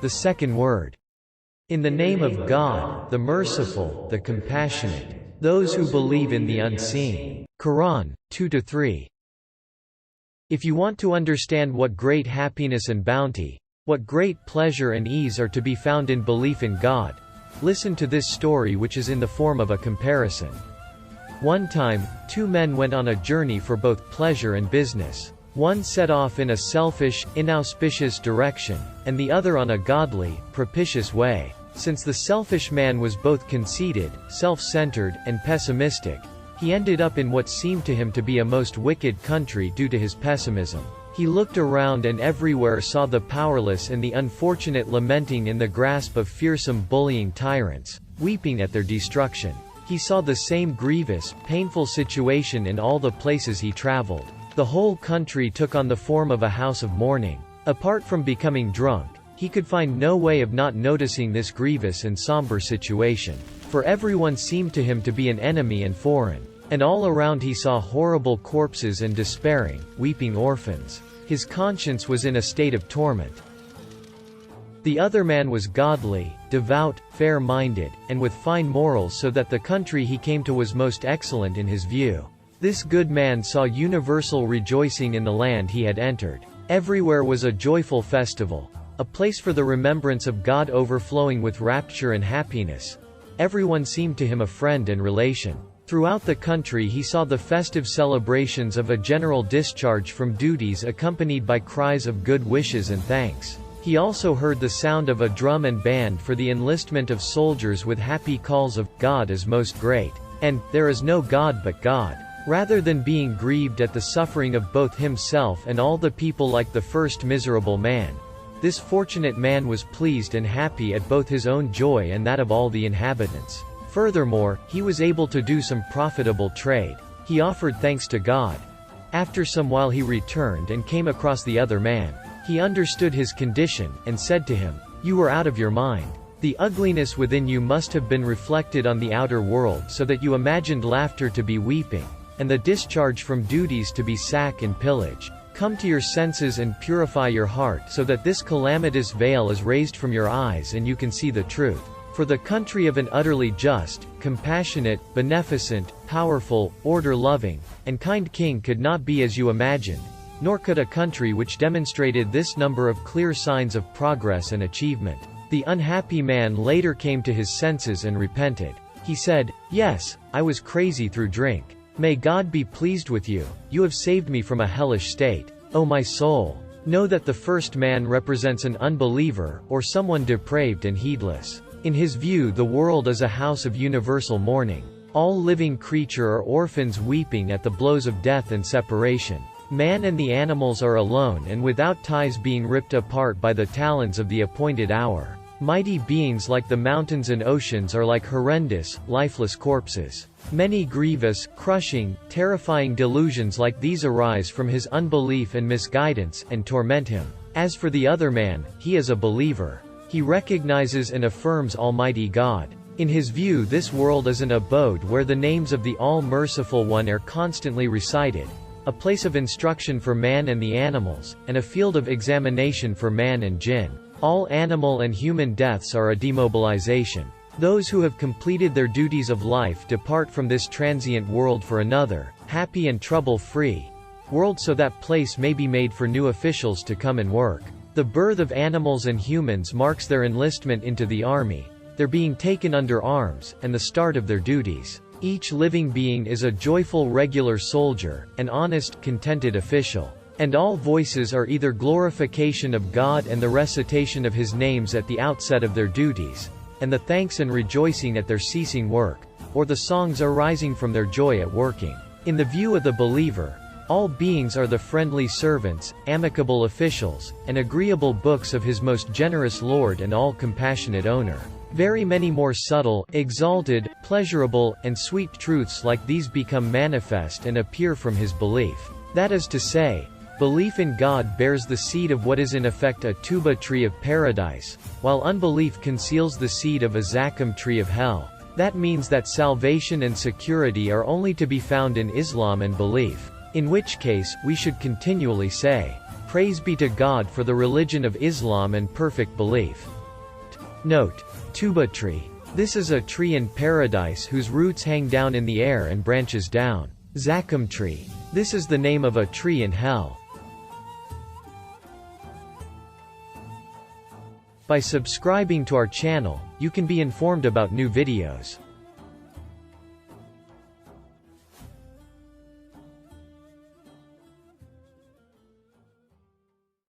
The second word. In the name of God, the merciful, the compassionate. Those who believe in the unseen. Quran 2-3. If you want to understand what great happiness and bounty, what great pleasure and ease are to be found in belief in God, listen to this story, which is in the form of a comparison. One time, two men went on a journey for both pleasure and business. One set off in a selfish, inauspicious direction, and the other on a godly, propitious way. Since the selfish man was both conceited, self-centered, and pessimistic, he ended up in what seemed to him to be a most wicked country due to his pessimism. He looked around and everywhere saw the powerless and the unfortunate lamenting in the grasp of fearsome bullying tyrants, weeping at their destruction. He saw the same grievous, painful situation in all the places he traveled. The whole country took on the form of a house of mourning. Apart from becoming drunk, he could find no way of not noticing this grievous and somber situation. For everyone seemed to him to be an enemy and foreign. And all around he saw horrible corpses and despairing, weeping orphans. His conscience was in a state of torment. The other man was godly, devout, fair-minded, and with fine morals, so that the country he came to was most excellent in his view. This good man saw universal rejoicing in the land he had entered. Everywhere was a joyful festival, a place for the remembrance of God overflowing with rapture and happiness. Everyone seemed to him a friend and relation. Throughout the country he saw the festive celebrations of a general discharge from duties accompanied by cries of good wishes and thanks. He also heard the sound of a drum and band for the enlistment of soldiers with happy calls of, "God is most great," and, "There is no God but God." Rather than being grieved at the suffering of both himself and all the people like the first miserable man, this fortunate man was pleased and happy at both his own joy and that of all the inhabitants. Furthermore, he was able to do some profitable trade. He offered thanks to God. After some while he returned and came across the other man. He understood his condition, and said to him, "You were out of your mind. The ugliness within you must have been reflected on the outer world so that you imagined laughter to be weeping, and the discharge from duties to be sack and pillage. Come to your senses and purify your heart so that this calamitous veil is raised from your eyes and you can see the truth. For the country of an utterly just, compassionate, beneficent, powerful, order-loving, and kind king could not be as you imagined, nor could a country which demonstrated this number of clear signs of progress and achievement." The unhappy man later came to his senses and repented. He said, "Yes, I was crazy through drink. May God be pleased with you, you have saved me from a hellish state. O my soul, know that the first man represents an unbeliever, or someone depraved and heedless. In his view the world is a house of universal mourning. All living creature are orphans weeping at the blows of death and separation. Man and the animals are alone and without ties, being ripped apart by the talons of the appointed hour. Mighty beings like the mountains and oceans are like horrendous, lifeless corpses. Many grievous, crushing, terrifying delusions like these arise from his unbelief and misguidance, and torment him. As for the other man, he is a believer. He recognizes and affirms Almighty God. In his view this world is an abode where the names of the All-Merciful One are constantly recited, a place of instruction for man and the animals, and a field of examination for man and jinn. All animal and human deaths are a demobilization. Those who have completed their duties of life depart from this transient world for another, happy and trouble-free world, so that place may be made for new officials to come and work. The birth of animals and humans marks their enlistment into the army, their being taken under arms, and the start of their duties. Each living being is a joyful regular soldier, an honest, contented official. And all voices are either glorification of God and the recitation of His names at the outset of their duties, and the thanks and rejoicing at their ceasing work, or the songs arising from their joy at working. In the view of the believer, all beings are the friendly servants, amicable officials, and agreeable books of his most generous Lord and all-compassionate owner. Very many more subtle, exalted, pleasurable, and sweet truths like these become manifest and appear from his belief. That is to say, belief in God bears the seed of what is in effect a tuba tree of paradise, while unbelief conceals the seed of a zakum tree of hell. That means that salvation and security are only to be found in Islam and belief. In which case, we should continually say, Praise be to God for the religion of Islam and perfect belief. Note. Tuba tree. This is a tree in paradise whose roots hang down in the air and branches down. Zakum tree. This is the name of a tree in hell. By subscribing to our channel, you can be informed about new videos.